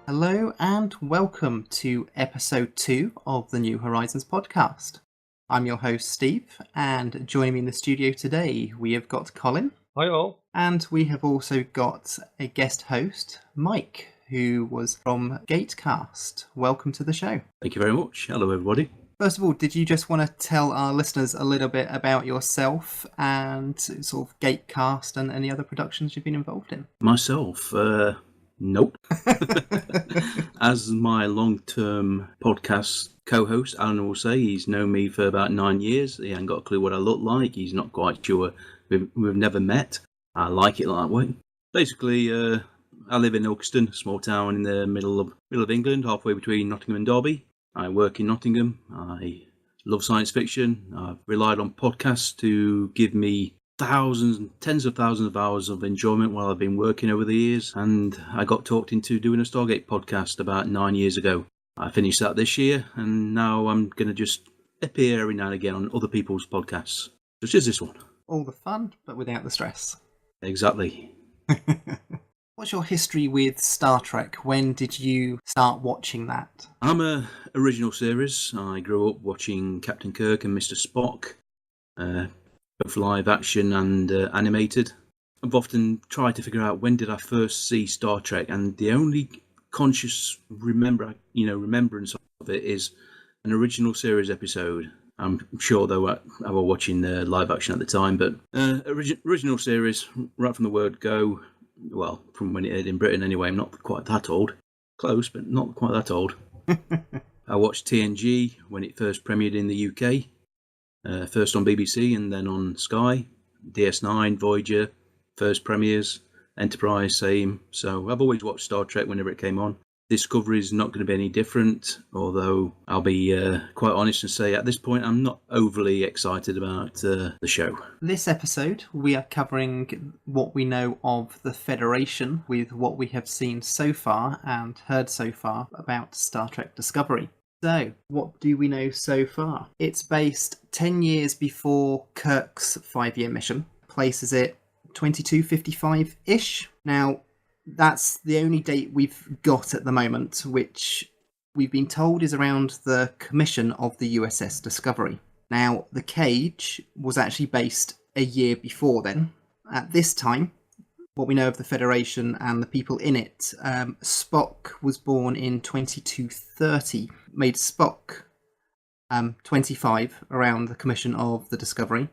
Hello and welcome to episode 2 of the New Horizons podcast. I'm your host Steve, and joining me in the studio today we have got Colin. Hi all. And we have also got a guest host, Mike, who was from Gatecast. Welcome to the show. Thank you very much. Hello everybody. First of all, did you just want to tell our listeners a little bit about yourself and sort of Gatecast and any other productions you've been involved in? Myself, nope. As my long-term podcast co-host, Alan will say, he's known me for about 9 years. He ain't got a clue what I look like. He's not quite sure. We've never met. I like it that way. Basically, I live in Ilkeston, a small town in the middle of England, halfway between Nottingham and Derby. I work in Nottingham. I love science fiction. I've relied on podcasts to give me thousands and tens of thousands of hours of enjoyment while I've been working over the years, and I got talked into doing a Stargate podcast about 9 years ago. I finished that this year, and now I'm going to just appear every now and again on other people's podcasts, such as this one. All the fun, but without the stress. Exactly. What's your history with Star Trek? When did you start watching that? I'm a original series. I grew up watching Captain Kirk and Mr. Spock, both live action and animated. I've often tried to figure out when did I first see Star Trek, and the only conscious remembrance of it is an original series episode. I'm sure they were watching live action at the time, but original series right from the word go. Well, from when it aired in Britain anyway. I'm not quite that old. Close, but not quite that old. I watched TNG when it first premiered in the UK. First on BBC and then on Sky. DS9, Voyager, first premieres. Enterprise, same. So I've always watched Star Trek whenever it came on. Discovery is not going to be any different, although I'll be quite honest and say at this point I'm not overly excited about the show. This episode we are covering what we know of the Federation with what we have seen so far and heard so far about Star Trek Discovery. So, what do we know so far? It's based 10 years before Kirk's 5-year mission, places it 2255-ish. Now, that's the only date we've got at the moment, which we've been told is around the commission of the USS Discovery. Now, the Cage was actually based a year before then. At this time, what we know of the Federation and the people in it, Spock was born in 2230, made Spock 25 around the commission of the Discovery,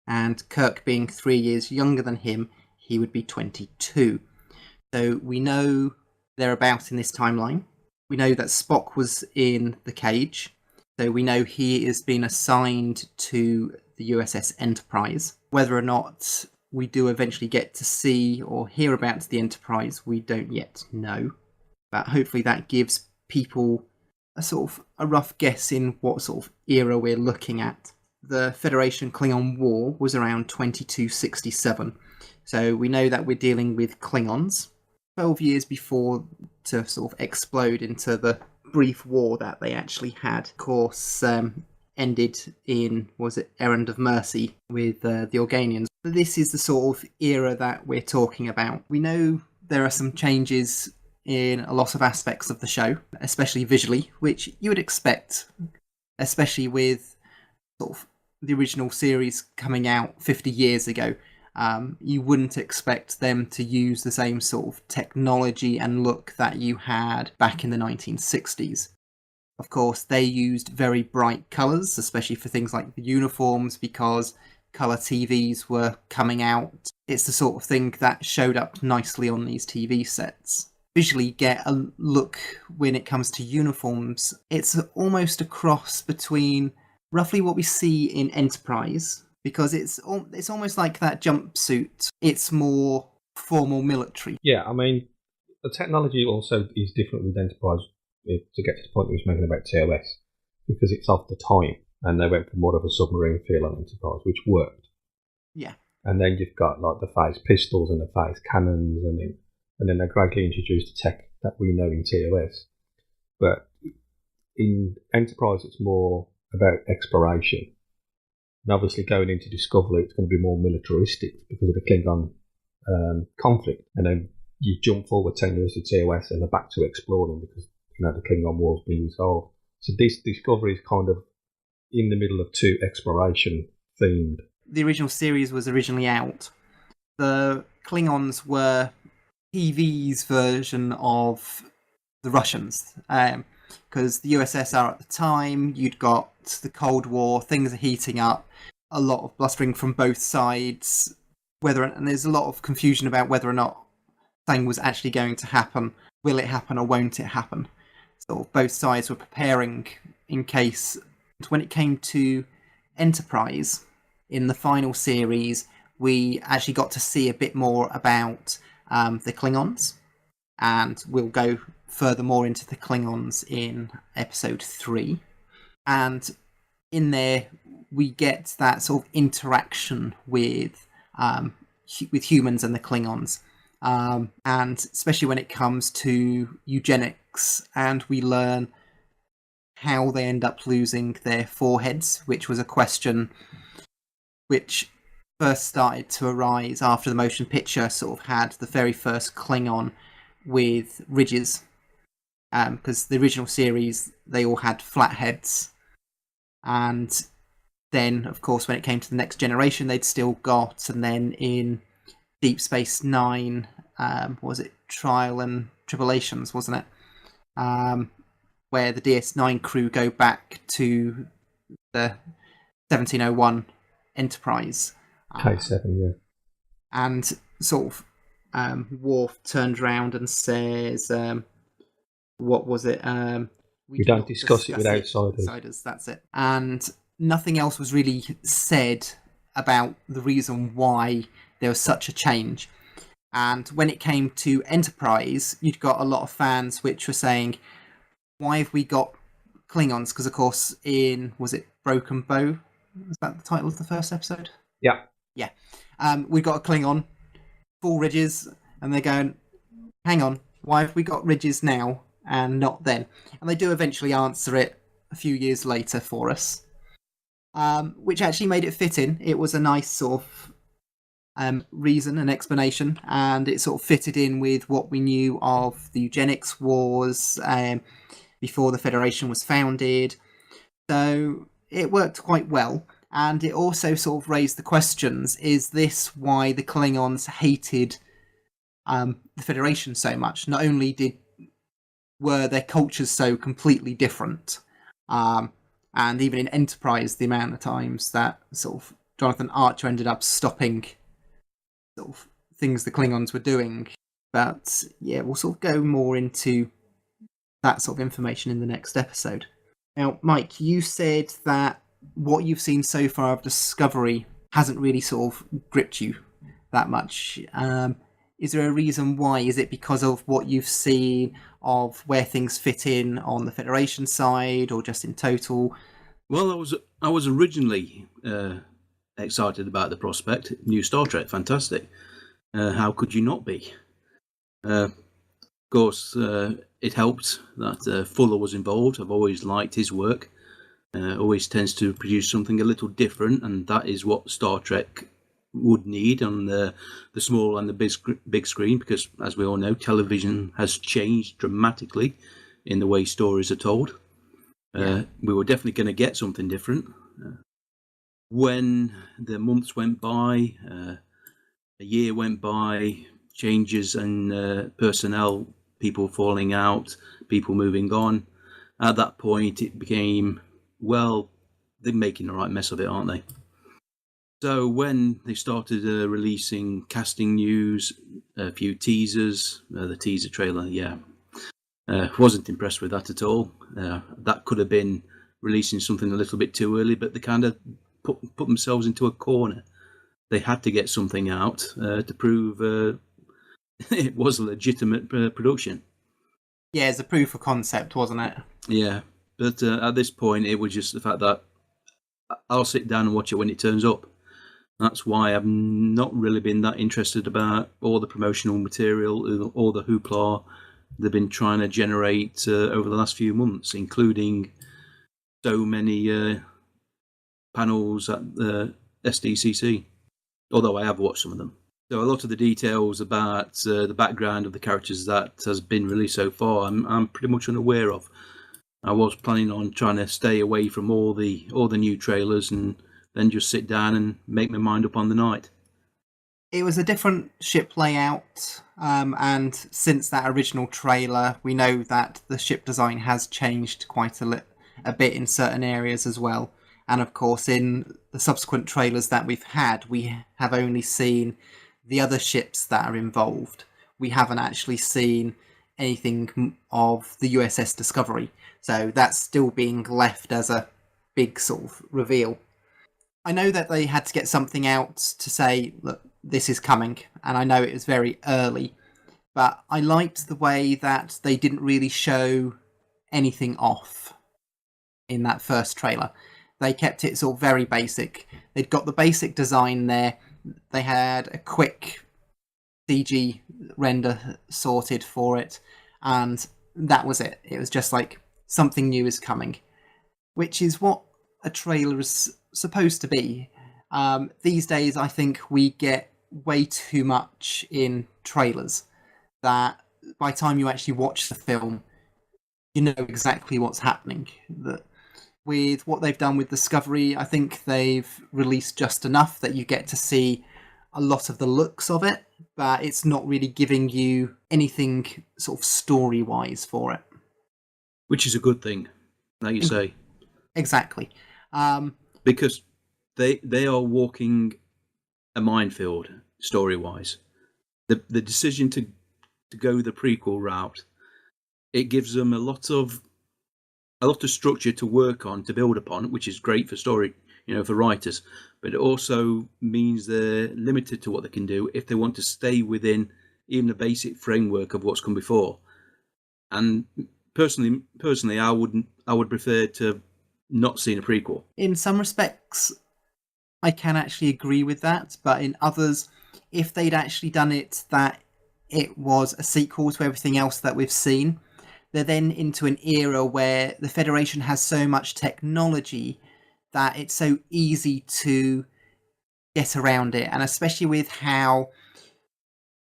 and Kirk being 3 years younger than him, he would be 22. So we know they're about in this timeline. We know that Spock was in the Cage. So we know he is being assigned to the USS Enterprise. Whether or not we do eventually get to see or hear about the Enterprise, we don't yet know. But hopefully that gives people a sort of a rough guess in what sort of era we're looking at. The Federation Klingon War was around 2267. So we know that we're dealing with Klingons. 12 years before to sort of explode into the brief war that they actually had. Of course, ended in, Errand of Mercy with the Organians. This is the sort of era that we're talking about. We know there are some changes in a lot of aspects of the show, especially visually, which you would expect, especially with sort of the original series coming out 50 years ago. You wouldn't expect them to use the same sort of technology and look that you had back in the 1960s. Of course, they used very bright colours, especially for things like the uniforms, because colour TVs were coming out. It's the sort of thing that showed up nicely on these TV sets. Visually get a look when it comes to uniforms. It's almost a cross between roughly what we see in Enterprise, because it's almost like that jumpsuit. It's more formal military. Yeah, I mean, the technology also is different with Enterprise, to get to the point we was making about TOS, because it's of the time, and they went for more of a submarine feel on Enterprise, which worked. Yeah. And then you've got like the phase pistols and the phase cannons, and then they gradually introduced the tech that we know in TOS. But in Enterprise, it's more about exploration. And obviously going into Discovery, it's going to be more militaristic because of the Klingon conflict. And then you jump forward 10 years to TOS and they're back to exploring because, you know, the Klingon war's been resolved. So this Discovery is kind of in the middle of two exploration themed. The original series was originally out. The Klingons were TV's version of the Russians, because the USSR at the time, you'd got the Cold War, things are heating up, a lot of blustering from both sides, and there's a lot of confusion about whether or not something was actually going to happen. Will it happen or won't it happen? So both sides were preparing in case. When it came to Enterprise, in the final series, we actually got to see a bit more about the Klingons, and we'll go furthermore into the Klingons in episode 3. And in there, we get that sort of interaction with humans and the Klingons, and especially when it comes to eugenics, and we learn how they end up losing their foreheads, which was a question which first started to arise after the motion picture sort of had the very first Klingon with ridges, because the original series, they all had flat heads. And then, of course, when it came to the next generation, they'd still got, and then in Deep Space Nine, was it Trial and Tribulations, wasn't it? Where the DS9 crew go back to the 1701 Enterprise. K7, yeah. And sort of Worf turned around and says, what was it? We don't discuss it with outsiders. That's it. And nothing else was really said about the reason why there was such a change. And when it came to Enterprise, you'd got a lot of fans which were saying, why have we got Klingons? Because, of course, was it Broken Bow? Was that the title of the first episode? Yeah. Yeah. We got a Klingon, full ridges, and they're going, hang on, why have we got ridges now and not then? And they do eventually answer it a few years later for us, which actually made it fit in. It was a nice sort of reason and explanation, and it sort of fitted in with what we knew of the eugenics wars before the Federation was founded. So it worked quite well, and it also sort of raised the questions, is this why the Klingons hated the Federation so much? Not only were their cultures so completely different, and even in Enterprise, the amount of times that sort of Jonathan Archer ended up stopping sort of things the Klingons were doing. But yeah, we'll sort of go more into that sort of information in the next episode. Now, Mike, you said that what you've seen so far of Discovery hasn't really sort of gripped you that much. Is there a reason why? Is it because of what you've seen of where things fit in on the Federation side, or just in total? Well, I was originally excited about the prospect. New Star Trek, fantastic. How could you not be? Of course, it helped that Fuller was involved. I've always liked his work. Always tends to produce something a little different, and that is what Star Trek would need on the small and the big screen, because, as we all know, television has changed dramatically in the way stories are told. We were definitely going to get something different. When the months went by, a year went by, changes in personnel, people falling out, people moving on. At that point, it became, well, they're making the right mess of it, aren't they? So when they started releasing casting news, a few teasers, the teaser trailer, wasn't impressed with that at all. That could have been releasing something a little bit too early, but they kind of put themselves into a corner. They had to get something out to prove it was a legitimate production. Yeah, it's a proof of concept, wasn't it? Yeah, but at this point, it was just the fact that I'll sit down and watch it when it turns up. That's why I've not really been that interested about all the promotional material or the hoopla they've been trying to generate over the last few months, including so many panels at the SDCC, although I have watched some of them. So a lot of the details about the background of the characters that has been released so far, I'm pretty much unaware of. I was planning on trying to stay away from all the new trailers and then just sit down and make my mind up on the night. It was a different ship layout, and since that original trailer, we know that the ship design has changed quite a bit in certain areas as well. And of course, in the subsequent trailers that we've had, we have only seen the other ships that are involved. We haven't actually seen anything of the USS Discovery, so that's still being left as a big sort of reveal. I know that they had to get something out to say, look, this is coming, and I know it was very early, but I liked the way that they didn't really show anything off in that first trailer. They kept it sort of very basic. They'd got the basic design there. They had a quick CG render sorted for it, and that was it. It was just like, something new is coming, which is what a trailer is supposed to be. These days, I think we get way too much in trailers that by the time you actually watch the film, you know exactly what's happening. With what they've done with Discovery, I think they've released just enough that you get to see a lot of the looks of it, but it's not really giving you anything sort of story-wise for it. Which is a good thing, like you say. Exactly. Because they are walking a minefield story-wise. The decision to go the prequel route, it gives them a lot of structure to work on, to build upon, which is great for story, for writers. But it also means they're limited to what they can do if they want to stay within even the basic framework of what's come before. And personally, I would prefer to not seen a prequel. In some respects, I can actually agree with that, but in others, if they'd actually done it that it was a sequel to everything else that we've seen, they're then into an era where the Federation has so much technology that it's so easy to get around it, and especially with how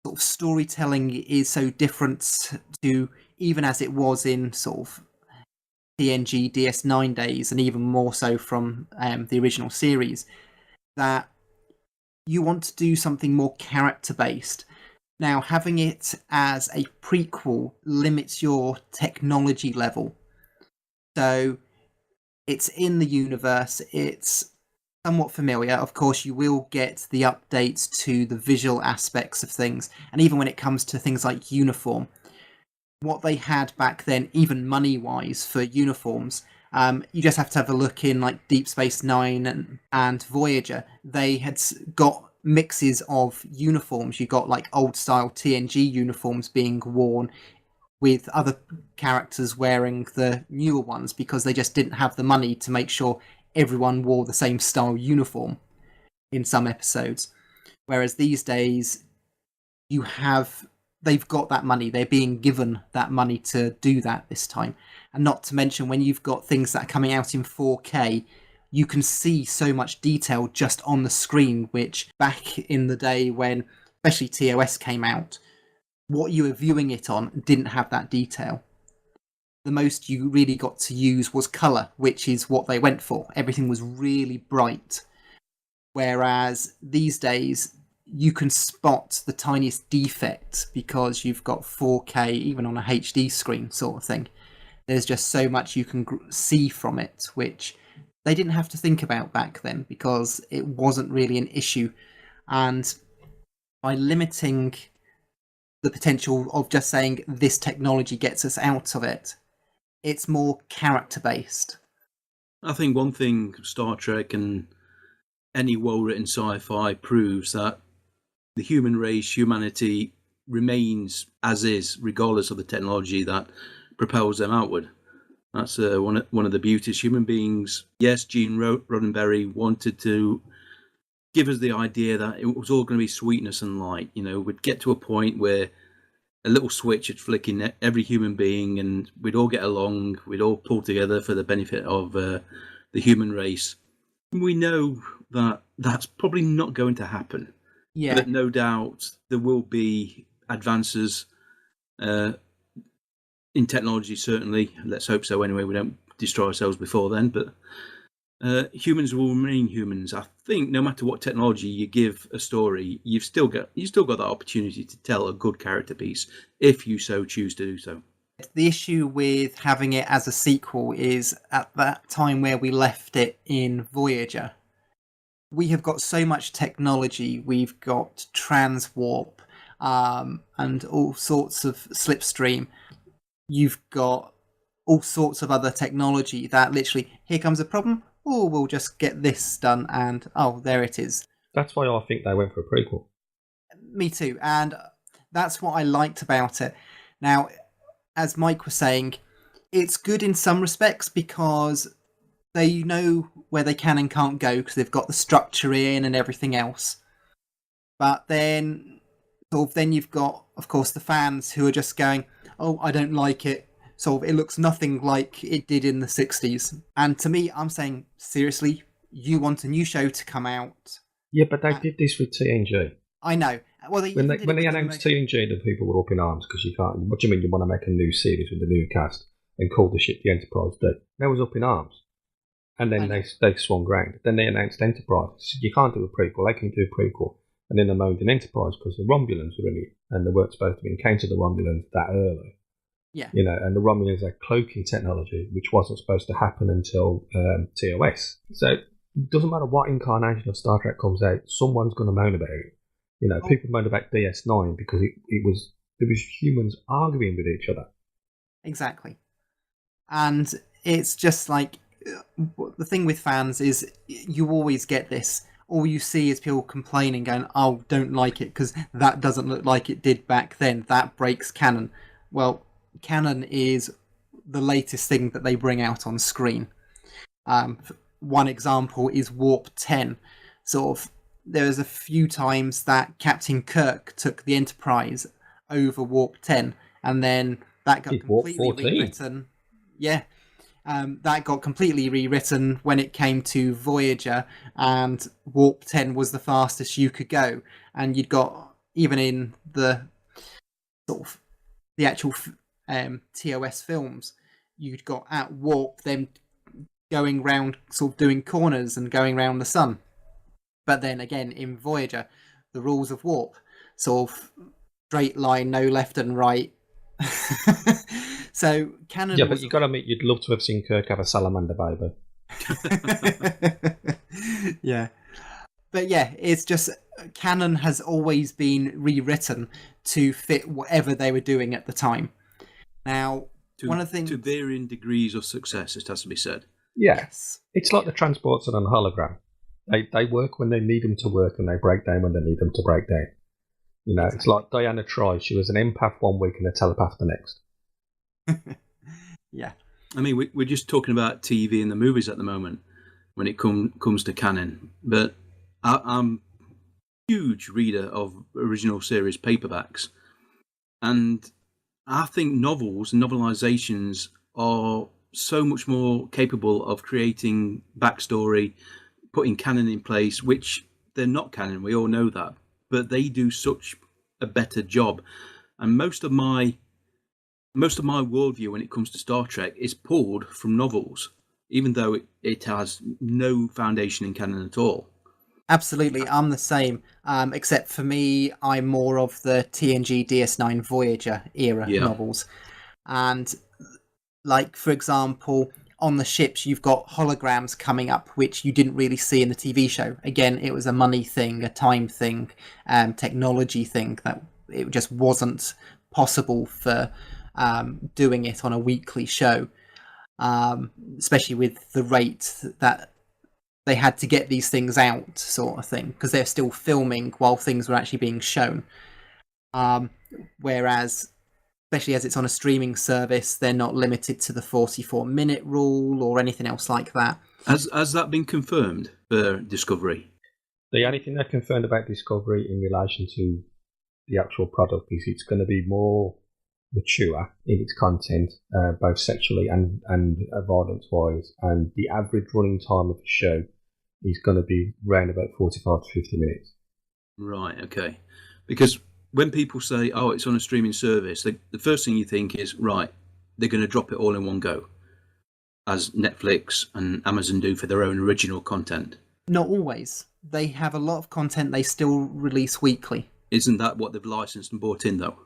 sort of storytelling is so different to even as it was in sort of TNG DS9 days, and even more so from the original series, that you want to do something more character-based. Now, having it as a prequel limits your technology level. So, it's in the universe, it's somewhat familiar. Of course, you will get the updates to the visual aspects of things, and even when it comes to things like uniform, what they had back then, even money-wise for uniforms, you just have to have a look in like Deep Space Nine and Voyager. They had got mixes of uniforms. You got like old-style TNG uniforms being worn with other characters wearing the newer ones because they just didn't have the money to make sure everyone wore the same style uniform in some episodes. Whereas these days, they've got that money. They're being given that money to do that this time. And not to mention, when you've got things that are coming out in 4K, you can see so much detail just on the screen, which back in the day when especially TOS came out, what you were viewing it on didn't have that detail. The most you really got to use was colour, which is what they went for. Everything was really bright. Whereas these days, you can spot the tiniest defect because you've got 4K, even on a HD screen sort of thing. There's just so much you can see from it, which they didn't have to think about back then because it wasn't really an issue. And by limiting the potential of just saying this technology gets us out of it, it's more character based. I think one thing Star Trek and any well-written sci-fi proves that the human race, humanity, remains as is, regardless of the technology that propels them outward. That's one of the beauties. Human beings, yes, Gene Roddenberry wanted to give us the idea that it was all going to be sweetness and light. We'd get to a point where a little switch would flick in every human being and we'd all get along, we'd all pull together for the benefit of the human race. We know that that's probably not going to happen. Yeah. But no doubt there will be advances in technology, certainly. Let's hope so anyway. We don't destroy ourselves before then. But humans will remain humans. I think no matter what technology you give a story, you've still got that opportunity to tell a good character piece if you so choose to do so. The issue with having it as a sequel is at that time where we left it in Voyager, we have got so much technology. We've got transwarp and all sorts of slipstream. You've got all sorts of other technology that literally, here comes a problem, oh, we'll just get this done, and oh, there it is. That's why I think they went for a prequel. Me too, and that's what I liked about it. Now, as Mike was saying, it's good in some respects because they know where they can and can't go because they've got the structure in and everything else. But then you've got, of course, the fans who are just going, oh, I don't like it. It looks nothing like it did in the 60s. And to me, I'm saying, seriously, you want a new show to come out? Yeah, but they did this with TNG. I know. Well, when they announced TNG, the people were up in arms because you can't. What do you mean you want to make a new series with a new cast and call the ship the Enterprise D? They was up in arms, and then they swung round. Then they announced Enterprise. So you can't do a prequel. They can do a prequel, and then they moaned in Enterprise because the Romulans were in it, and they weren't supposed to encounter the Romulans that early. Yeah, and the Romulans had cloaking technology, which wasn't supposed to happen until TOS. So it doesn't matter what incarnation of Star Trek comes out, someone's going to moan about it. People moaned about DS9 because there was humans arguing with each other. Exactly. And it's just like, the thing with fans is you always get this. All you see is people complaining, going, oh, don't like it because that doesn't look like it did back then. That breaks canon. Well, canon is the latest thing that they bring out on screen. One example is Warp 10. There was a few times that Captain Kirk took the Enterprise over Warp 10, and then that got completely rewritten. Yeah, that got completely rewritten when it came to Voyager, and Warp 10 was the fastest you could go. And you'd got, even in the the actual TOS films, you'd got at Warp them going round, doing corners and going round the sun. But then again, in Voyager, the rules of warp, straight line, no left and right. So canon. Yeah, but you got to admit, you'd love to have seen Kirk have a salamander baby. Yeah, but yeah, it's just canon has always been rewritten to fit whatever they were doing at the time. Now, one of the things, to varying degrees of success, it has to be said. Yes, it's like the transports on a hologram. They work when they need them to work, and they break down when they need them to break down. Exactly. It's like Diana Troy. She was an empath one week and a telepath the next. Yeah. I mean, we're just talking about TV and the movies at the moment when it comes to canon. But I'm a huge reader of original series paperbacks. And I think novels and novelizations are so much more capable of creating backstory, putting canon in place, which they're not canon, we all know that, but they do such a better job. And most of my worldview when it comes to Star Trek is pulled from novels, even though it has no foundation in canon at all. Absolutely, I'm the same, except for me, I'm more of the TNG DS9 Voyager era novels. And, like, for example, on the ships you've got holograms coming up, which you didn't really see in the TV show. Again, it was a money thing, a time thing, technology thing, that it just wasn't possible for doing it on a weekly show, especially with the rate that they had to get these things out, sort of thing, because they're still filming while things were actually being shown. Whereas, especially as it's on a streaming service, they're not limited to the 44-minute rule or anything else like that. Has that been confirmed for Discovery? The only thing they're concerned about Discovery in relation to the actual product is it's going to be more mature in its content, both sexually and violence-wise, and the average running time of the show is going to be around about 45 to 50 minutes. Right, okay. Because when people say, oh, it's on a streaming service, the first thing you think is, right, they're going to drop it all in one go, as Netflix and Amazon do for their own original content. Not always. They have a lot of content they still release weekly. Isn't that what they've licensed and bought in, though?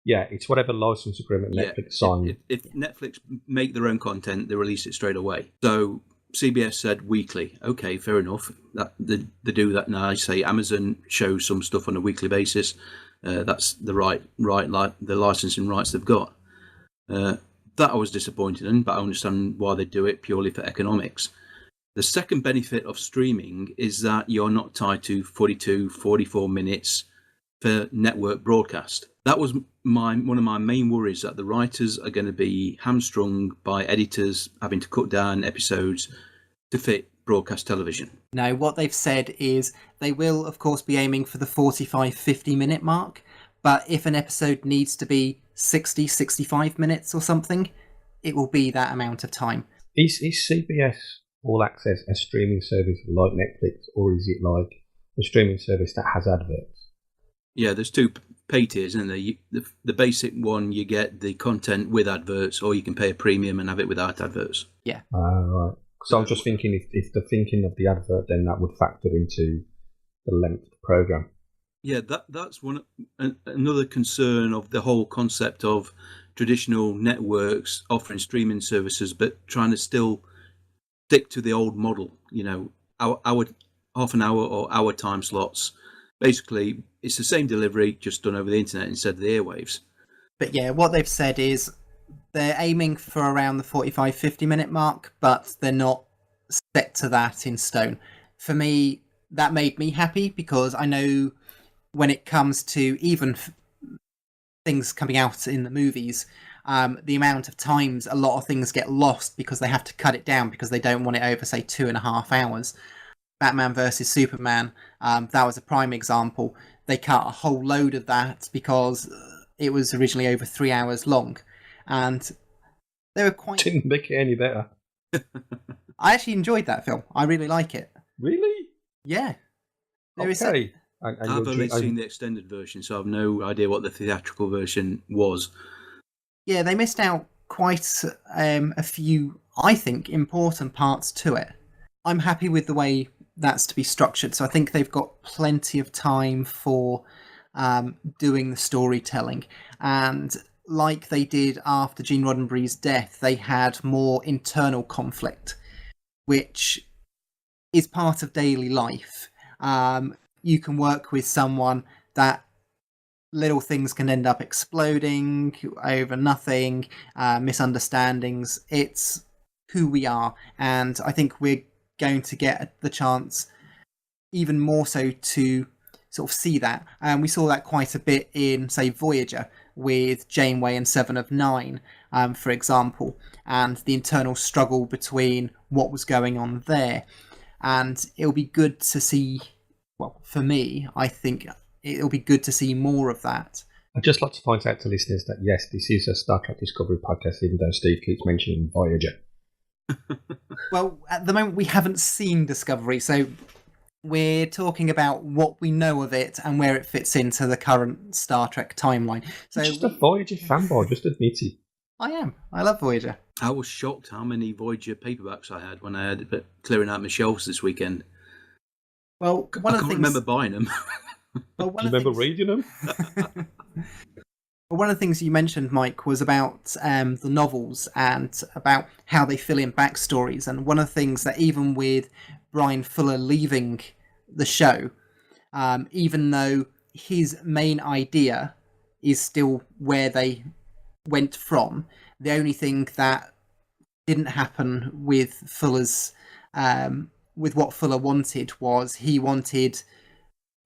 Yeah, it's whatever license agreement Netflix signed. If Netflix make their own content, they release it straight away. So CBS said weekly. Okay, fair enough. That they do that now. I say Amazon shows some stuff on a weekly basis. That's the the licensing rights they've got. That I was disappointed in, but I understand why they do it, purely for economics. The second benefit of streaming is that you're not tied to 42, 44 minutes for network broadcast. That was one of my main worries, that the writers are going to be hamstrung by editors having to cut down episodes to fit broadcast television. No, what they've said is they will, of course, be aiming for the 45, 50-minute mark, but if an episode needs to be 60, 65 minutes or something, it will be that amount of time. Is CBS All Access a streaming service like Netflix, or is it like a streaming service that has adverts? Yeah, there's two pay tiers, isn't there? The basic one, you get the content with adverts, or you can pay a premium and have it without adverts. Yeah. Right. So I'm just thinking, if they're thinking of the advert, then that would factor into the length of the program. Yeah, that's another concern of the whole concept of traditional networks offering streaming services, but trying to still stick to the old model. You know, our half an hour or hour time slots. Basically, it's the same delivery, just done over the internet instead of the airwaves. But yeah, what they've said is they're aiming for around the 45, 50-minute mark, but they're not set to that in stone. For me, that made me happy, because I know when it comes to even things coming out in the movies, the amount of times a lot of things get lost because they have to cut it down because they don't want it over, say, 2.5 hours. Batman versus Superman, that was a prime example. They cut a whole load of that because it was originally over 3 hours long, and they were quite... Didn't make it any better. I actually enjoyed that film. I really like it. Really? Yeah. Okay. I've only seen the extended version, so I've no idea what the theatrical version was. Yeah, they missed out quite a few, I think, important parts to it. I'm happy with the way that's to be structured, so I think they've got plenty of time for doing the storytelling. And like they did after Gene Roddenberry's death, they had more internal conflict, which is part of daily life. You can work with someone that little things can end up exploding over nothing, misunderstandings. It's who we are, and I think we're going to get the chance even more so to sort of see that. We saw that quite a bit in, say, Voyager with Janeway and Seven of Nine, for example, and the internal struggle between what was going on there. And it'll be good to see, well, for me, I think it'll be good to see more of that. I'd just like to point out to listeners that, yes, this is a Star Trek Discovery podcast, even though Steve keeps mentioning Voyager. Well, at the moment we haven't seen Discovery, so we're talking about what we know of it and where it fits into the current Star Trek timeline. So just a Voyager fanboy, just admit it. I am. I love Voyager. I was shocked how many Voyager paperbacks I had when I had it clearing out my shelves this weekend. Well, I can't remember buying them. Well, Do you remember reading them? Well, one of the things you mentioned, Mike, was about the novels and about how they fill in backstories. And one of the things that even with Brian Fuller leaving the show, even though his main idea is still where they went from, the only thing that didn't happen with Fuller's with what Fuller wanted was he wanted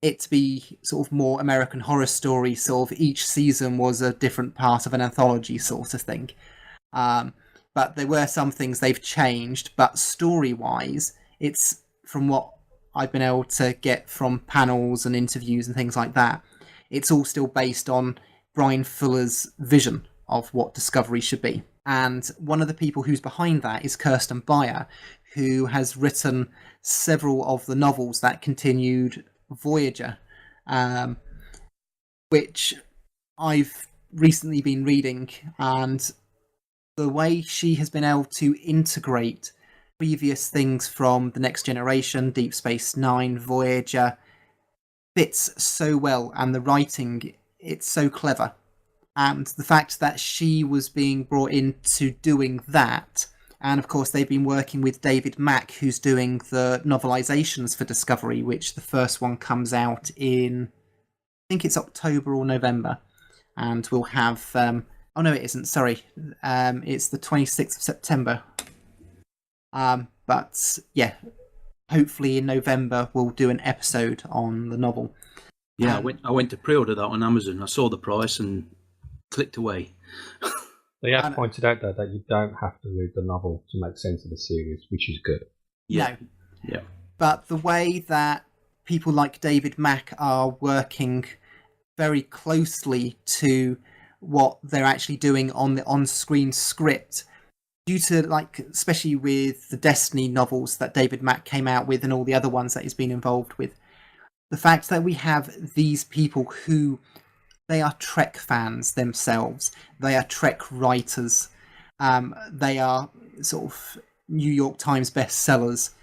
it to be sort of more American Horror Story, sort of each season was a different part of an anthology sort of thing. But there were some things they've changed, but story-wise, it's from what I've been able to get from panels and interviews and things like that, it's all still based on Brian Fuller's vision of what Discovery should be. And one of the people who's behind that is Kirsten Beyer, who has written several of the novels that continued Voyager, which I've recently been reading, and the way she has been able to integrate previous things from The Next Generation, Deep Space Nine, Voyager, fits so well, and the writing, it's so clever. And the fact that she was being brought into doing that, and of course they've been working with David Mack, who's doing the novelizations for Discovery, which the first one comes out in, I think it's October or November, and we'll have, oh no it isn't, sorry, it's the 26th of September. But yeah, hopefully in November we'll do an episode on the novel. Yeah, I went to pre-order that on Amazon. I saw the price and clicked away. They have pointed out, though, that you don't have to read the novel to make sense of the series, which is good. Yeah. No. Yeah. But the way that people like David Mack are working very closely to what they're actually doing on the on-screen script, due to, like, especially with the Destiny novels that David Mack came out with and all the other ones that he's been involved with, the fact that we have these people who, they are Trek fans themselves, they are Trek writers, they are sort of New York Times bestsellers,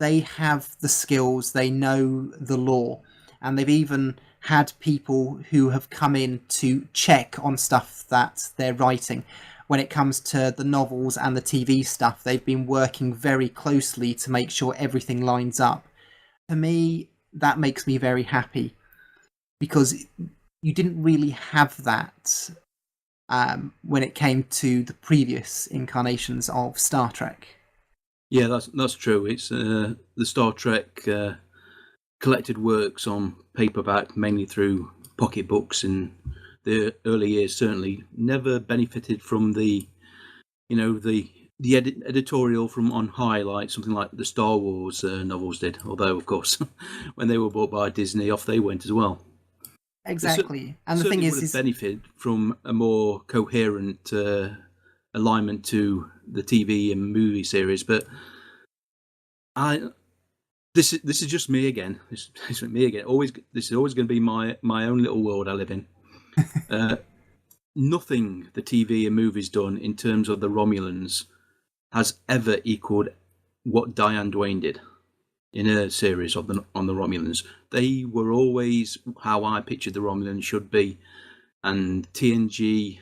they have the skills, they know the lore, and they've even had people who have come in to check on stuff that they're writing. When it comes to the novels and the TV stuff, they've been working very closely to make sure everything lines up. To me, that makes me very happy, because you didn't really have that when it came to the previous incarnations of Star Trek. Yeah, that's true. It's the Star Trek collected works on paperback, mainly through pocketbooks in the early years. Certainly, never benefited from the editorial from on high, like something like the Star Wars novels did. Although, of course, when they were bought by Disney, off they went as well. Exactly, and the thing is, benefit from a more coherent alignment to the TV and movie series. But this is just me again. This is me again. This is always going to be my own little world I live in. Nothing the TV and movies done in terms of the Romulans has ever equaled what Diane Duane did in her series on the Romulans. They were always how I pictured the Romulans should be, and TNG,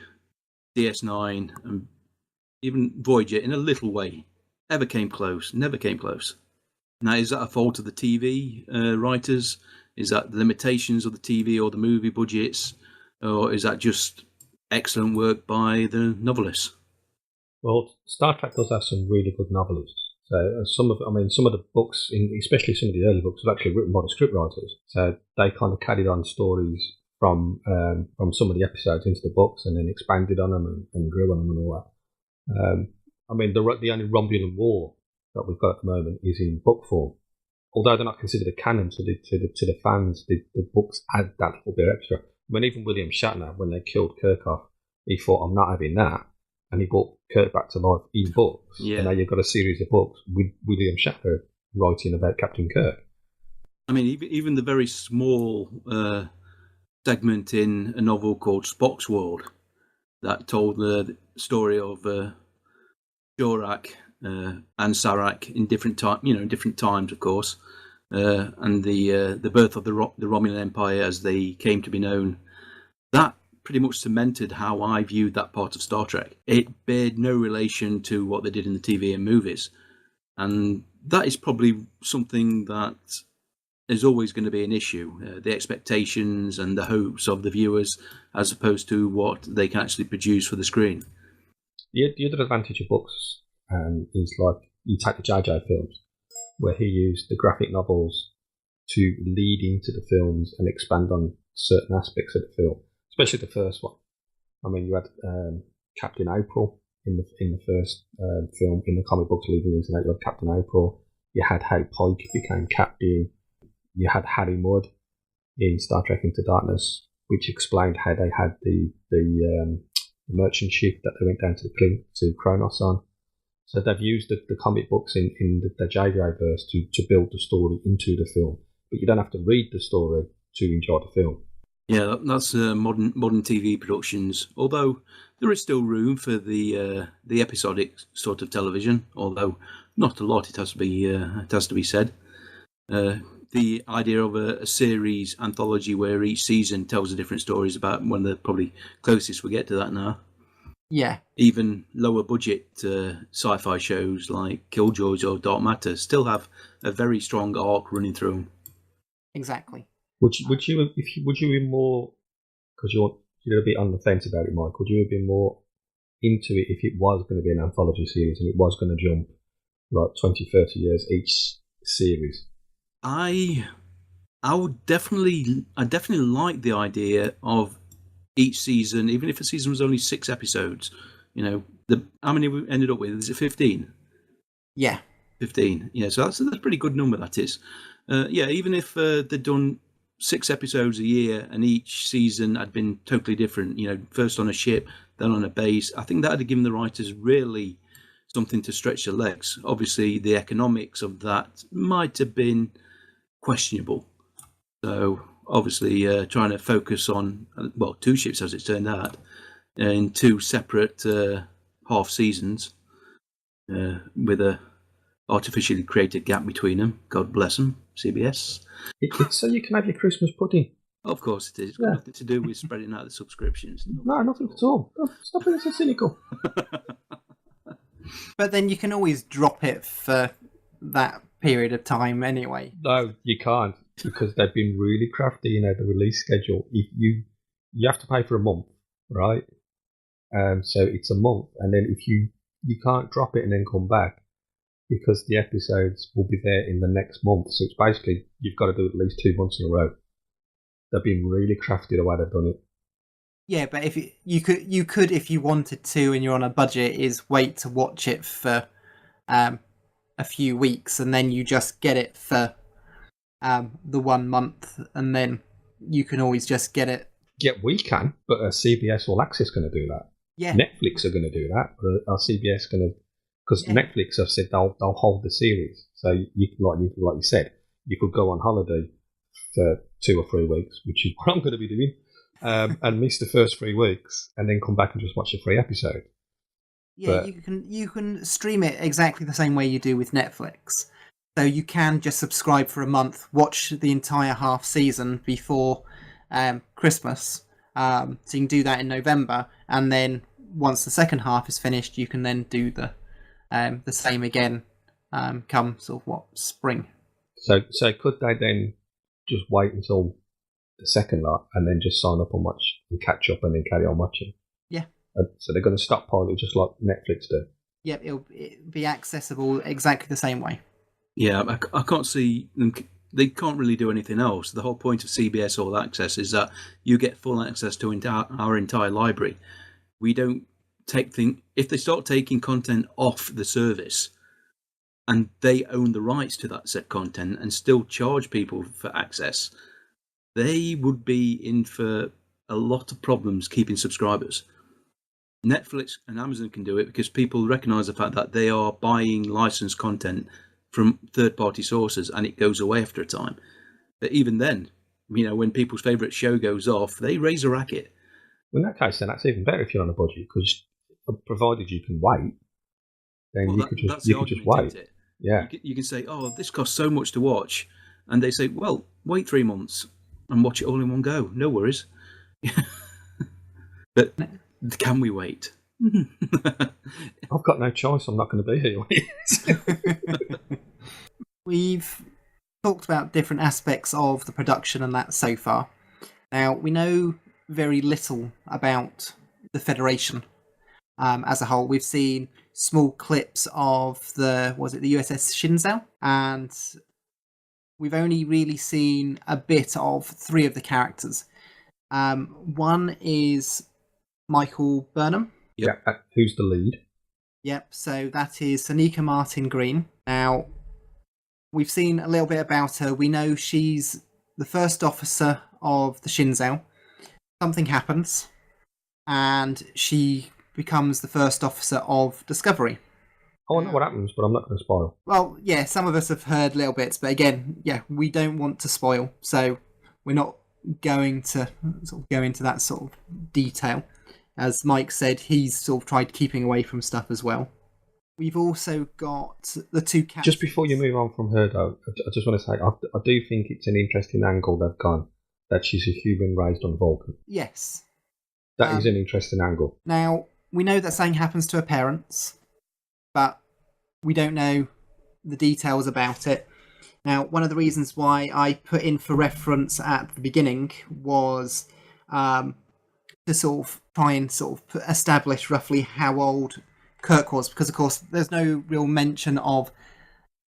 DS9, and even Voyager, in a little way, never came close. Now, is that a fault of the TV writers? Is that the limitations of the TV or the movie budgets, or is that just excellent work by the novelists? Well, Star Trek does have some really good novelists. So some of the books, especially some of the early books, were actually written by the scriptwriters. So they kind of carried on stories from some of the episodes into the books, and then expanded on them and grew on them and all that. The only Romulan war that we've got at the moment is in book form. Although they're not considered a canon to the fans, the books add that little bit extra. Even William Shatner, when they killed Kirk off, he thought, I'm not having that. And he brought Kirk back to life in books. Yeah. And now you've got a series of books with William Shatner writing about Captain Kirk. I mean, even the very small segment in a novel called Spock's World that told the story of Jorak and Sarak in different times, of course, and the birth of the Romulan Empire as they came to be known. That pretty much cemented how I viewed that part of Star Trek. It bared no relation to what they did in the TV and movies. And that is probably something that is always going to be an issue, the expectations and the hopes of the viewers as opposed to what they can actually produce for the screen. The other advantage of books is like you take the JJ films, where he used the graphic novels to lead into the films and expand on certain aspects of the film, especially the first one. I mean, you had Captain April in the first film, in the comic books leading into that. You had Captain April. You had how Pike became captain. You had Harry Mudd in Star Trek Into Darkness, which explained how they had the merchant ship that they went down to Kronos on. So they've used the comic books in the JJ verse to build the story into the film, but you don't have to read the story to enjoy the film. Yeah, that's modern TV productions. Although there is still room for the episodic sort of television, although not a lot. It has to be said. The idea of a series anthology where each season tells a different stories about one of the probably closest we get to that now. Yeah. Even lower budget sci-fi shows like Killjoys or Dark Matter still have a very strong arc running through them. Exactly. Would you be more, because you're a bit on the fence about it, Mike? Would you have been more into it if it was going to be an anthology series and it was going to jump like 20, 30 years each series? I definitely like the idea of each season, even if a season was only 6 episodes. You know, how many we ended up with? Is it 15? Yeah. 15. Yeah, so that's a pretty good number, that is. Even if they'd done 6 episodes a year and each season had been totally different, you know, first on a ship, then on a base, I think that would have given the writers really something to stretch their legs. Obviously, the economics of that might have been questionable. So, obviously, trying to focus on, 2 ships as it turned out, in 2 separate half seasons with a artificially created gap between them. God bless them, CBS. It's so you can have your Christmas pudding. Of course it is. It's got nothing to do with spreading out the subscriptions. No, nothing at all. Stop being so cynical. But then you can always drop it for that period of time anyway. No, you can't, because they've been really crafty in the release schedule. If you have to pay for a month, right? So it's a month, and then if you can't drop it and then come back, because the episodes will be there in the next month. So it's basically you've got to do at least 2 months in a row. They've been really crafty the way they've done it. Yeah, but if you could if you wanted to, and you're on a budget, is wait to watch it for a few weeks, and then you just get it for the 1 month, and then you can always just get it. Yeah, we can, but CBS All Access going to do that. Yeah, Netflix are going to do that, but are CBS going to? Because Netflix have said they'll hold the series. So like you said, you could go on holiday for 2 or 3 weeks, which is what I'm going to be doing, and miss the first 3 weeks, and then come back and just watch a free episode. Yeah, you can stream it exactly the same way you do with Netflix. So you can just subscribe for a month, watch the entire half season before Christmas. So you can do that in November, and then once the second half is finished, you can then do the same again come sort of spring. So could they then just wait until the second lot and then just sign up and watch and catch up and then carry on watching? Yeah. So they're going to stockpile it just like Netflix do? Yep, it'll be accessible exactly the same way. Yeah, I can't see them. They can't really do anything else. The whole point of CBS All Access is that you get full access to our entire library. We don't if they start taking content off the service and they own the rights to that set content and still charge people for access, they would be in for a lot of problems keeping subscribers. Netflix and Amazon can do it because people recognize the fact that they are buying licensed content from third-party sources and it goes away after a time. But even then, you know, when people's favorite show goes off, they raise a racket. Well, in that case, then that's even better if you're on a budget, because provided you can wait, then you could just wait. Yeah, you can say, "Oh, this costs so much to watch," and they say, "Well, wait 3 months and watch it all in one go. No worries." But can we wait? I've got no choice. I'm not going to be here. We've talked about different aspects of the production and that so far. Now, we know very little about the Federation as a whole. We've seen small clips of the USS Shinzao, and we've only really seen a bit of 3 of the characters. One is Michael Burnham. Yeah, who's the lead? Yep, so that is Sonika Martin Green. Now, we've seen a little bit about her. We know she's the first officer of the Shinzao. Something happens, and she becomes the first officer of Discovery. I know what happens, but I'm not going to spoil. Well, yeah, some of us have heard little bits, but again, yeah, we don't want to spoil, so we're not going to sort of go into that sort of detail. As Mike said, he's sort of tried keeping away from stuff as well. We've also got the 2 captains. Just before you move on from her, though, I just want to say I do think it's an interesting angle they've gone, that she's a human raised on Vulcan. Yes. That is an interesting angle. Now, we know that something happens to her parents, but we don't know the details about it. Now, one of the reasons why I put in for reference at the beginning was to sort of try and sort of establish roughly how old Kirk was, because of course there's no real mention of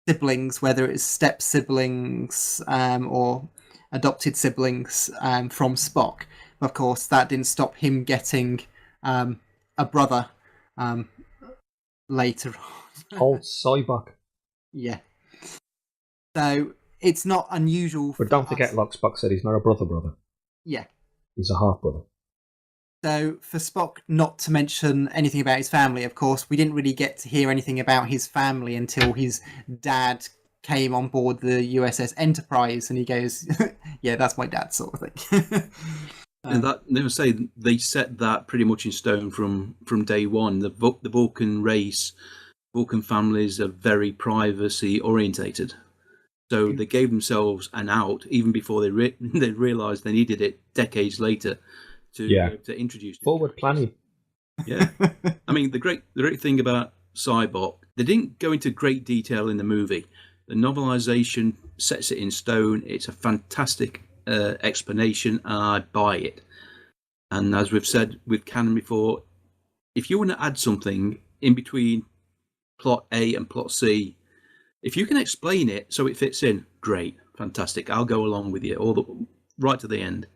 siblings, whether it's step siblings or adopted siblings from Spock. Of course, that didn't stop him getting a brother later on. Old Cyborg. Yeah. So it's not unusual. But don't forget, like Spock said, he's not a brother. Yeah. He's a half brother. So for Spock not to mention anything about his family, of course, we didn't really get to hear anything about his family until his dad came on board the USS Enterprise, and he goes, "Yeah, that's my dad," sort of thing. And that they set that pretty much in stone from day one. The Vulcan race, Vulcan families are very privacy orientated, so they gave themselves an out even before they realised they needed it decades later to introduce forward planning. Yeah, I mean the great thing about Cybok, they didn't go into great detail in the movie. The novelization sets it in stone. It's a fantastic explanation, and I buy it. And as we've said with canon before, if you want to add something in between plot A and plot C, if you can explain it so it fits in, great, fantastic. I'll go along with you right to the end.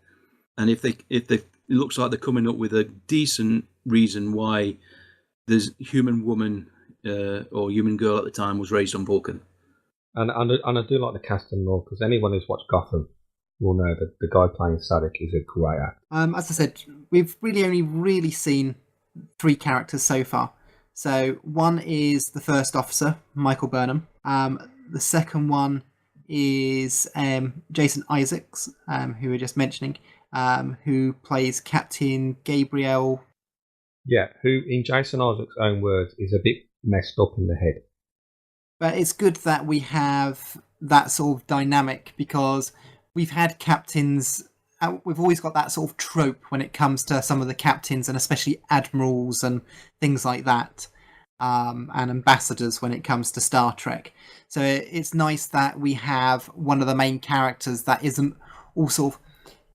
And if it looks like they're coming up with a decent reason why this human woman or human girl at the time was raised on Vulcan. And I do like the casting more, because anyone who's watched Gotham will know that the guy playing Sadik is a great actor. As I said, we've only really seen 3 characters so far. So one is the first officer, Michael Burnham. The second one is Jason Isaacs, who we were just mentioning, who plays Captain Gabriel. Yeah, who, in Jason Isaacs' own words, is a bit messed up in the head. But it's good that we have that sort of dynamic, because we've had captains, we've always got that sort of trope when it comes to some of the captains, and especially admirals and things like that, and ambassadors when it comes to Star Trek. So it's nice that we have one of the main characters that isn't all sort of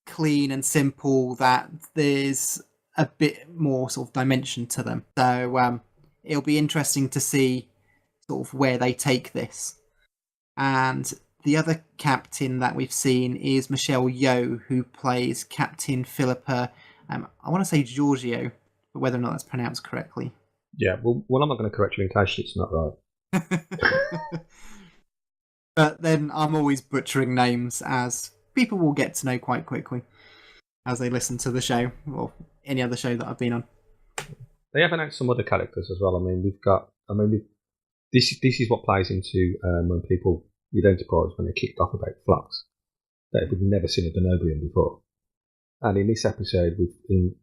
clean and simple, that there's a bit more sort of dimension to them. So it'll be interesting to see sort of where they take this. And the other captain that we've seen is Michelle Yeoh, who plays Captain Philippa, I want to say Giorgio, but whether or not that's pronounced correctly. Yeah, well I'm not going to correct you in case it's not right. But then I'm always butchering names, as people will get to know quite quickly as they listen to the show, or any other show that I've been on. They have announced some other characters as well. This is what plays into when people with Enterprise, when they kicked off about Flux, they've never seen a Denobulan before. And in this episode, in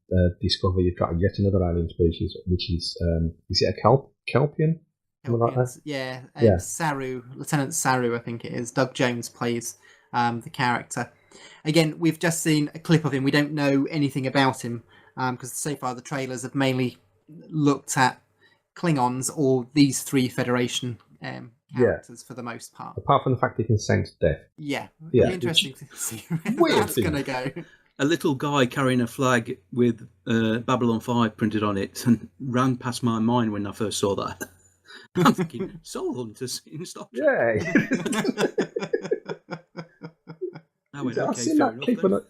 Discovery, you've got yet another alien species, which is it a Kelpian? Like that? Yeah. Saru, Lieutenant Saru, I think it is. Doug Jones plays the character. Again, we've just seen a clip of him. We don't know anything about him. because so far the trailers have mainly looked at Klingons or these 3 Federation characters for the most part. Apart from the fact they can sense death. Yeah, Yeah, it'll be interesting to see where weird that's thing. going to go. A little guy carrying a flag with Babylon 5 printed on it and ran past my mind when I first saw that. I'm thinking, Soul Hunters in Star Trek. Yeah. I went, I've okay, seen fair that enough clip. then.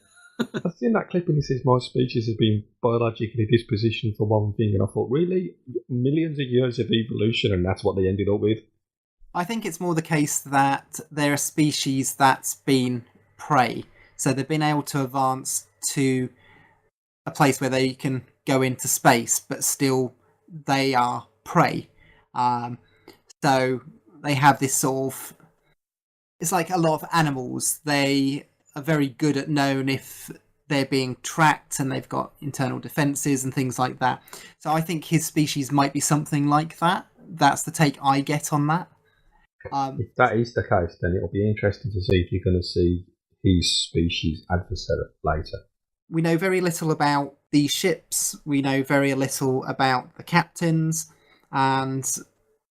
I've seen that clip and it says my species have been biologically dispositioned for one thing, and I thought, really, millions of years of evolution, and that's what they ended up with. I think it's more the case that they're a species that's been prey. So they've been able to advance to a place where they can go into space, but still they are prey. So they have this sort of... It's like a lot of animals. They are very good at knowing if they're being tracked, and they've got internal defences and things like that. So I think his species might be something like that. That's the take I get on that. If that is the case, then it'll be interesting to see if you're going to see his species adversary later. We know very little about these ships. We know very little about the captains, and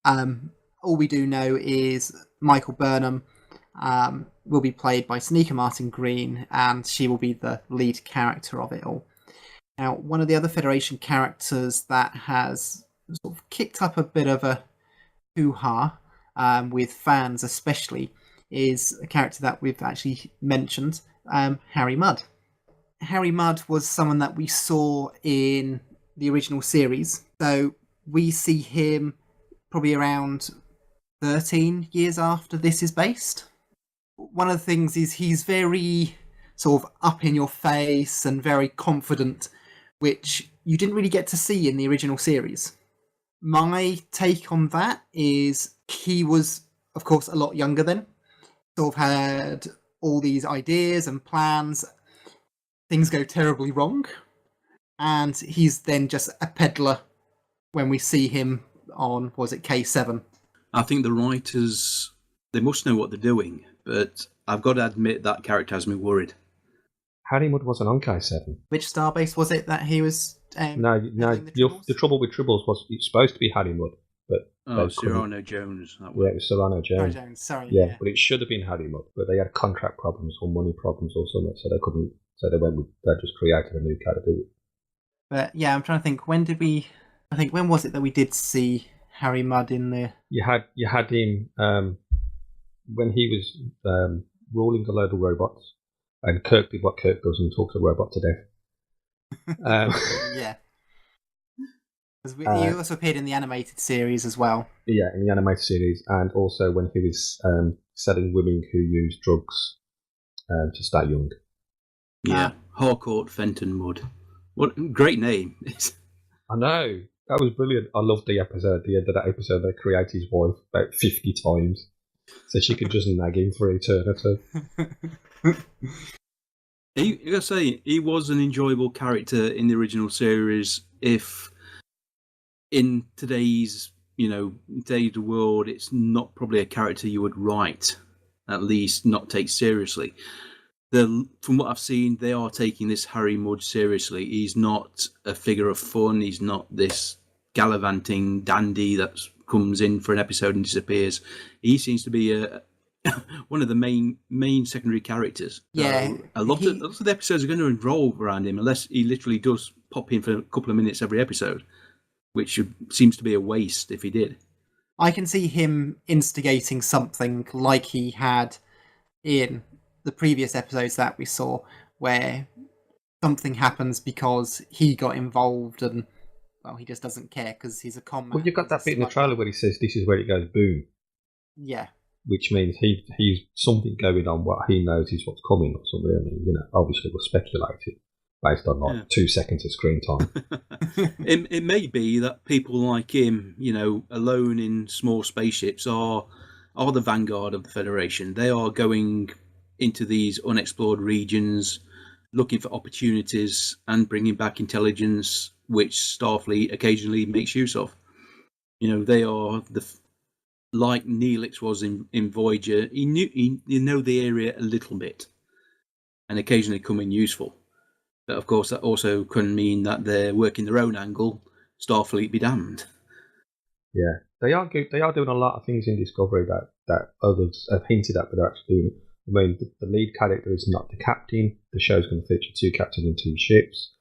all we do know is Michael Burnham will be played by Sonequa Martin Green, and she will be the lead character of it all. Now, one of the other Federation characters that has sort of kicked up a bit of a hoo-ha with fans especially is a character that we've actually mentioned, Harry Mudd. Harry Mudd was someone that we saw in the original series. So we see him probably around 13 years after this is based. One of the things is he's very sort of up in your face and very confident, which you didn't really get to see in the original series. My take on that is he was, of course, a lot younger then. Sort of had all these ideas and plans. Things go terribly wrong. And he's then just a peddler when we see him on, was it K7? I think the writers, they must know what they're doing, but I've got to admit that character has me worried. Harry Mudd wasn't on K7. Which starbase was it that he was... No. The trouble with Tribbles was it's supposed to be Harry Mudd, but Cyrano Jones. That yeah, it was Cyrano Jones. Sorry, yeah, but it should have been Harry Mudd, but they had contract problems or money problems or something, so they couldn't. So they just created a new character. But yeah, I'm trying to think. When was it that we did see Harry Mudd in the... You had him when he was ruling a load of robots, and Kirk did what Kirk does and talks a robot to death. Yeah. He also appeared in the animated series as well. Yeah, in the animated series, and also when he was selling women who use drugs to stay young. Yeah, Harcourt Fenton Mudd. What a great name! I know, that was brilliant. I loved the episode. The end of that episode, they create his wife about 50 times so she could just nag him for eternity. I gotta say, he was an enjoyable character in the original series. If in today's world, it's not probably a character you would write, at least not take seriously. From what I've seen, they are taking this Harry Mudd seriously. He's not a figure of fun. He's not this gallivanting dandy that comes in for an episode and disappears. He seems to be one of the main secondary characters. Yeah, lots of the episodes are going to revolve around him, unless he literally does pop in for a couple of minutes every episode, which seems to be a waste if he did. I can see him instigating something like he had in the previous episodes that we saw, where something happens because he got involved and, well, he just doesn't care because he's a common. Well, you've got that bit in the trailer where he says, "This is where it goes boom." Yeah. Which means he's something going on. What he knows is what's coming or something. I mean, obviously we're speculating based on 2 seconds of screen time. It may be that people like him, alone in small spaceships, are the vanguard of the Federation. They are going into these unexplored regions, looking for opportunities and bringing back intelligence, which Starfleet occasionally makes use of. They are like Neelix was in Voyager. He know the area a little bit, and occasionally come in useful. But of course, that also can mean that they're working their own angle. Starfleet be damned. Yeah, they are good. They are doing a lot of things in Discovery that others have hinted at, but they're actually doing it. I mean, the lead character is not the captain. The show's going to feature 2 captains and 2 ships.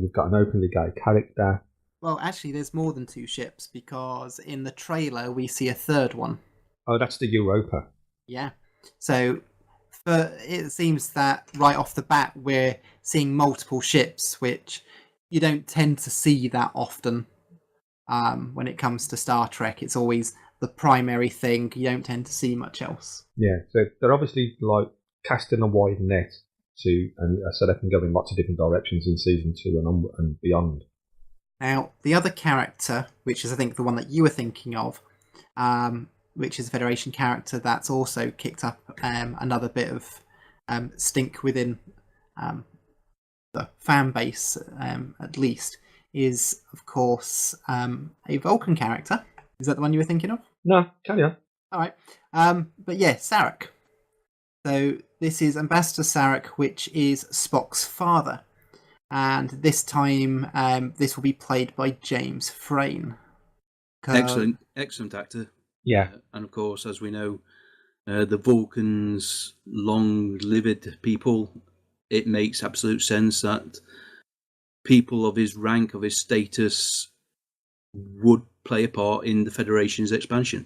You've got an openly gay character. Well, actually, there's more than 2 ships, because in the trailer we see a third one. Oh, that's the Europa. Yeah. So it seems that right off the bat we're seeing multiple ships, which you don't tend to see that often. When it comes to Star Trek, it's always the primary thing. You don't tend to see much else. Yeah, so they're obviously like casting a wide net and so they can go in lots of different directions in season 2 and beyond. Now, the other character, which is I think the one that you were thinking of, which is a Federation character that's also kicked up another bit of stink within the fan base, at least, is, of course, a Vulcan character. Is that the one you were thinking of? No, carry on. All right. But yeah, Sarek. So this is Ambassador Sarek, which is Spock's father. And this time, this will be played by James Frain. Excellent actor. Yeah. And of course, as we know, the Vulcans, long-lived people, it makes absolute sense that people of his rank, of his status, would play a part in the Federation's expansion.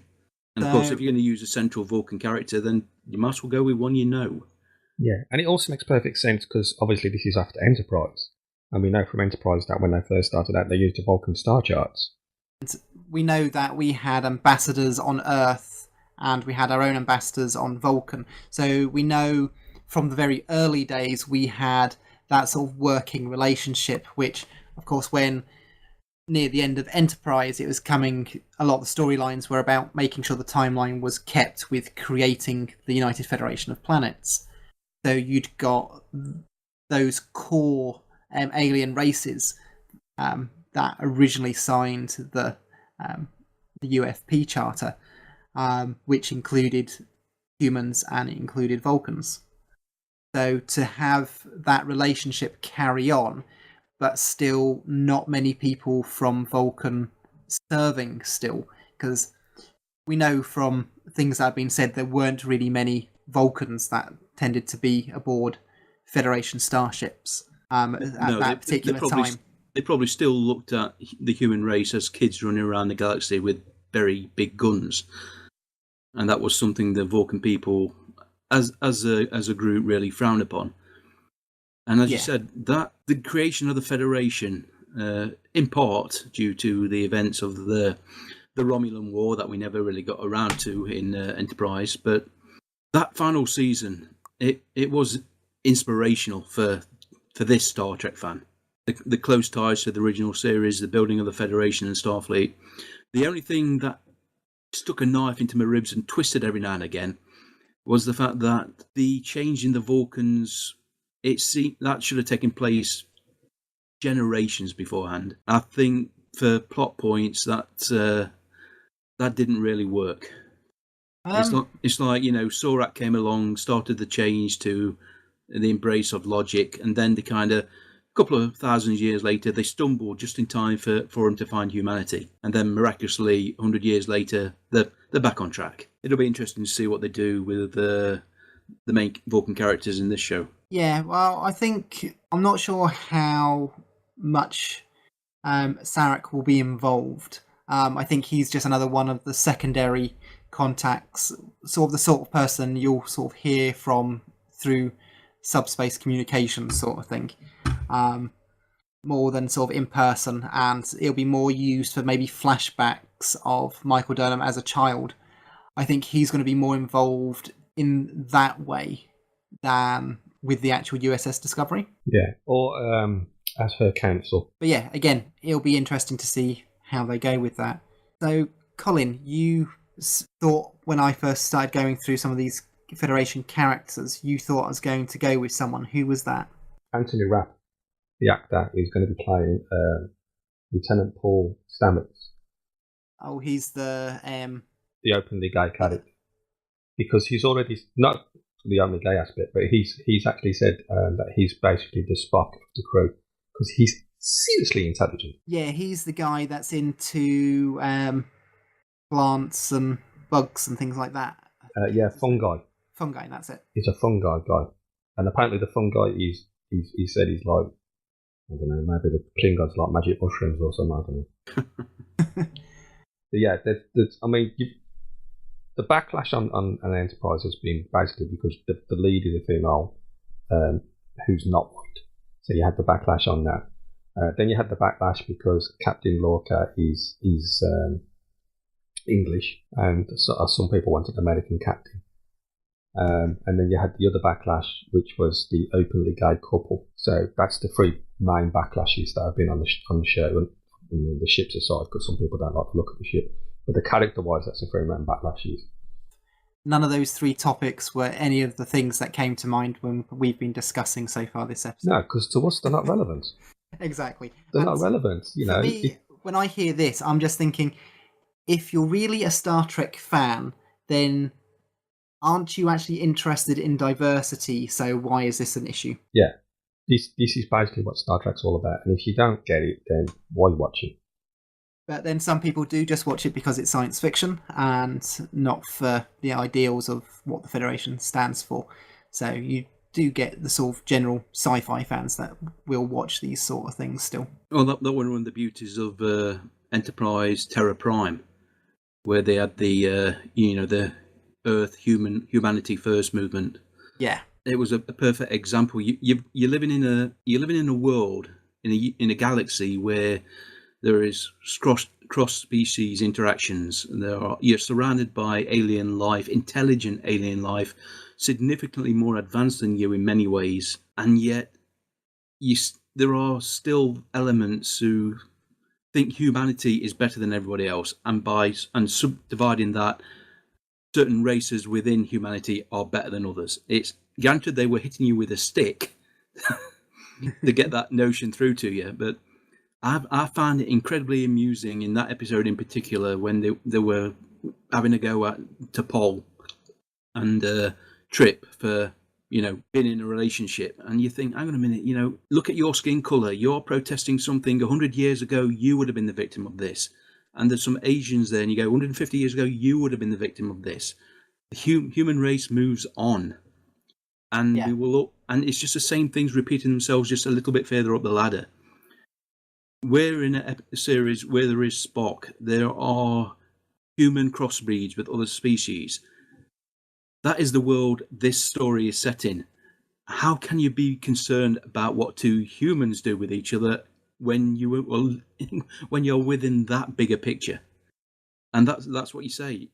And of course, if you're going to use a central Vulcan character, then you might as well go with one you know. Yeah, and it also makes perfect sense because obviously this is after Enterprise. And we know from Enterprise that when they first started out, they used the Vulcan star charts. We know that we had ambassadors on Earth and we had our own ambassadors on Vulcan. So we know from the very early days we had that sort of working relationship, which, of course, when near the end of Enterprise, it was coming, a lot of the storylines were about making sure the timeline was kept with creating the United Federation of Planets. So you'd got those core alien races that originally signed the UFP Charter, which included humans and it included Vulcans. So to have that relationship carry on, but still not many people from Vulcan serving still, because we know from things that have been said there weren't really many Vulcans that tended to be aboard Federation starships at that particular time. They probably still looked at the human race as kids running around the galaxy with very big guns, and that was something the Vulcan people, as a group, really frowned upon. And as you said, that the creation of the Federation, in part due to the events of the Romulan War that we never really got around to in Enterprise, but that final season, it was inspirational for this Star Trek fan. The close ties to the original series, the building of the Federation and Starfleet. The only thing that stuck a knife into my ribs and twisted every now and again was the fact that the change in the Vulcans, it seemed that should have taken place generations beforehand. I think for plot points that didn't really work. It's like, Sorak came along, started the change to the embrace of logic, and then they kind of, a couple of thousand years later, they stumbled just in time for them to find humanity. And then miraculously, 100 years later, they're back on track. It'll be interesting to see what they do with the main Vulcan characters in this show. Yeah, well, I'm not sure how much Sarek will be involved. I think he's just another one of the secondary contacts, the sort of person you'll sort of hear from through subspace communications sort of thing, more than sort of in person, and it'll be more used for maybe flashbacks of Michael Burnham as a child. I think he's going to be more involved in that way than with the actual USS Discovery. Yeah, or as her counsel. But yeah, again, it'll be interesting to see how they go with that. So, Colin, you thought when I first started going through some of these Federation characters, you thought I was going to go with someone. Who was that? Anthony Rapp, the actor, is going to be playing Lieutenant Paul Stamets. Oh, he's the openly gay character. Because he's already not the only gay aspect, but he's actually said that he's basically the Spock of the crew because he's seriously intelligent. Yeah, he's the guy that's into plants and bugs and things like that. Yeah, fungi. Fungi, that's it. He's a fungi guy, and apparently the fungi he said he's like, I don't know, maybe the Klingons like magic mushrooms or something. I don't know. But yeah, I mean, the backlash on Enterprise has been basically because the lead is a female who's not white. So you had the backlash on that. Then you had the backlash because Captain Lorca is English, and some people wanted American captain. And then you had the other backlash, which was the openly gay couple. So that's the three main backlashes that have been on the show. And I mean, the ships aside, because some people don't like to look at the ship. But the character-wise, that's the three main backlashes. None of those three topics were any of the things that came to mind when we've been discussing so far this episode. No, because to us, they're not relevant. Exactly. They're not relevant, you know. For me, when I hear this, I'm just thinking, if you're really a Star Trek fan, then aren't you actually interested in diversity? So why is this an issue? Yeah. This is basically what Star Trek's all about. And if you don't get it, then why watch it? But then some people do just watch it because it's science fiction and not for the ideals of what the Federation stands for. So you do get the sort of general sci-fi fans that will watch these sort of things still. Well, that was one of the beauties of Enterprise Terra Prime, where they had the the Earth humanity first movement. Yeah, it was a perfect example. You're living in a world in a galaxy where there is cross species interactions. You're surrounded by alien life, intelligent alien life, significantly more advanced than you in many ways, and yet there are still elements who think humanity is better than everybody else, and subdividing that, certain races within humanity are better than others. It's granted they were hitting you with a stick to get that notion through to you, but I found it incredibly amusing in that episode in particular when they were having a go at T'Pol and Trip for being in a relationship, and you think, hang on a minute, look at your skin color. You're protesting something 100 years ago. You would have been the victim of this. And there's some Asians there, and you go, 150 years ago, you would have been the victim of this. The human race moves on, and we will, and it's just the same things repeating themselves, just a little bit further up the ladder. We're in a series where there is Spock. There are human crossbreeds with other species. That is the world this story is set in. How can you be concerned about what two humans do with each other when you're within that bigger picture? And that's what you say.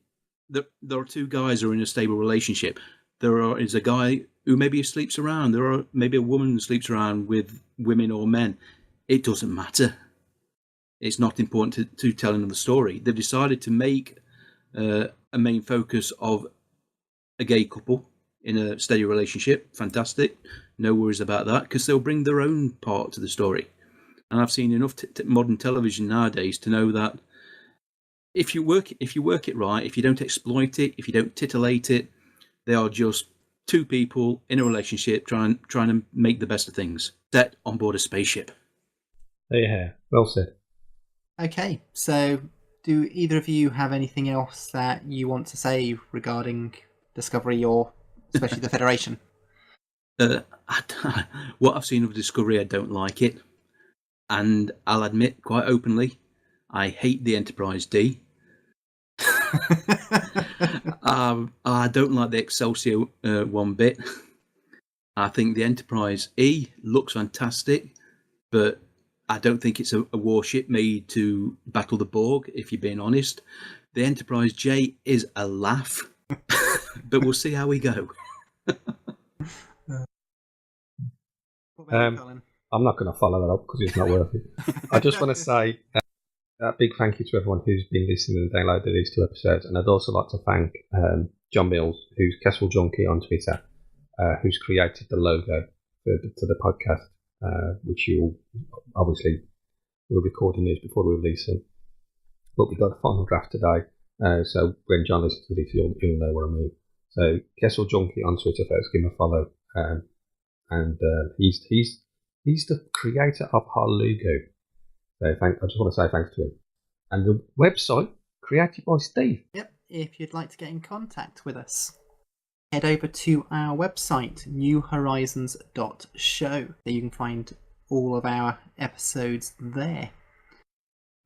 There are two guys who are in a stable relationship. There is a guy who maybe sleeps around. There are maybe a woman who sleeps around with women or men. It doesn't matter. It's not important to telling the story. They've decided to make a main focus of a gay couple in a steady relationship. Fantastic. No worries about that, because they'll bring their own part to the story. And I've seen enough modern television nowadays to know that if you work it right, if you don't exploit it, if you don't titillate it, they are just two people in a relationship trying to make the best of things, set on board a spaceship. Yeah, well said. Okay, so do either of you have anything else that you want to say regarding Discovery or especially the Federation? What I've seen of Discovery, I don't like it. And I'll admit quite openly, I hate the Enterprise D. I don't like the Excelsior one bit. I think the Enterprise E looks fantastic, but I don't think it's a warship made to battle the Borg, if you're being honest. The Enterprise J is a laugh, but we'll see how we go. What about you, Colin? I'm not going to follow that up because it's not worth it. I just want to say a big thank you to everyone who's been listening and downloaded these two episodes. And I'd also like to thank John Mills, who's Castle Junkie on Twitter, who's created the logo for the podcast, which you'll obviously, we're recording these before we release them. But we got a final draft today, so when John listens to this, you'll know what I mean. So Kessel Junkie on Twitter, folks, give him a follow. He's the creator of Harlugo. So I just want to say thanks to him. And the website created by Steve. Yep. If you'd like to get in contact with us, head over to our website, newhorizons.show. There you can find all of our episodes there.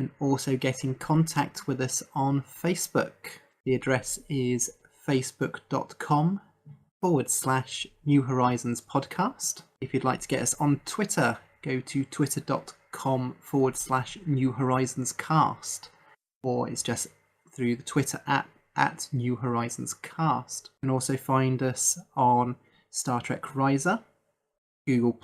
You can also get in contact with us on Facebook. The address is facebook.com/New Horizons Podcast. If you'd like to get us on Twitter, go to twitter.com/New Horizons Cast, or it's just through the Twitter app at New Horizons Cast. You can also find us on Star Trek Riser, Google+,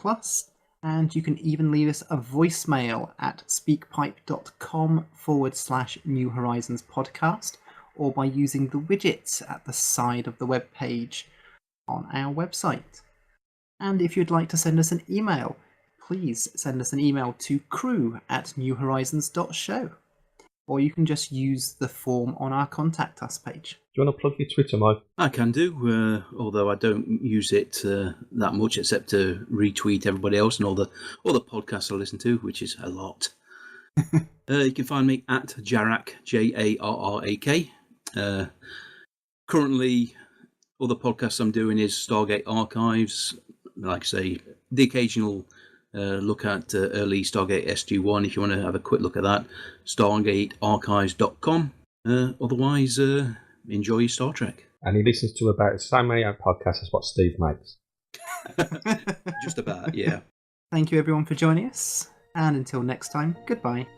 and you can even leave us a voicemail at speakpipe.com/New Horizons Podcast, or by using the widgets at the side of the web page on our website. And if you'd like to send us an email, please send us an email to crew@newhorizons.show. Or you can just use the form on our Contact Us page. Do you want to plug your Twitter, Mike? I can do, although I don't use it that much, except to retweet everybody else and all the podcasts I listen to, which is a lot. You can find me at Jarrak, Jarrak. Currently, all the podcasts I'm doing is Stargate Archives. Like I say, the occasional look at early Stargate SG-1 if you want to have a quick look at that. StargateArchives.com. Otherwise, enjoy your Star Trek. And he listens to about the same many podcasts as what Steve makes. Just about, yeah. Thank you everyone for joining us, and until next time, goodbye.